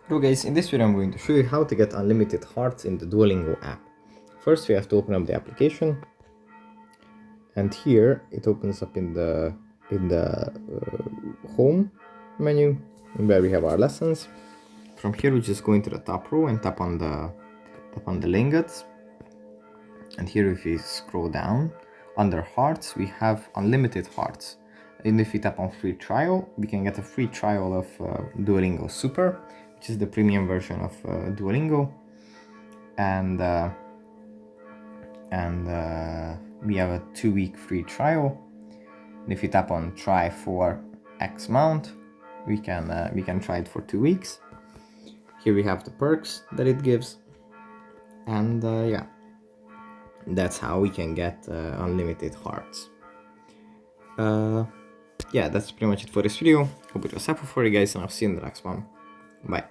Hello guys, in this video I'm going to show you how to get unlimited hearts in the Duolingo app. First we have to open up the application, and here it opens up in the home menu where we have our lessons. From here we just go into the top row and tap on the lingots, and here if we scroll down under hearts we have unlimited hearts. And if we tap on free trial, we can get a free trial of Duolingo Super, which is the premium version of Duolingo, and we have a 2-week free trial. And if you tap on try for X amount, we can try it for 2 weeks. Here we have the perks that it gives, and yeah, that's how we can get unlimited hearts. Yeah, that's pretty much it for this video. Hope it was helpful for you guys, and I'll see you in the next one. Bye.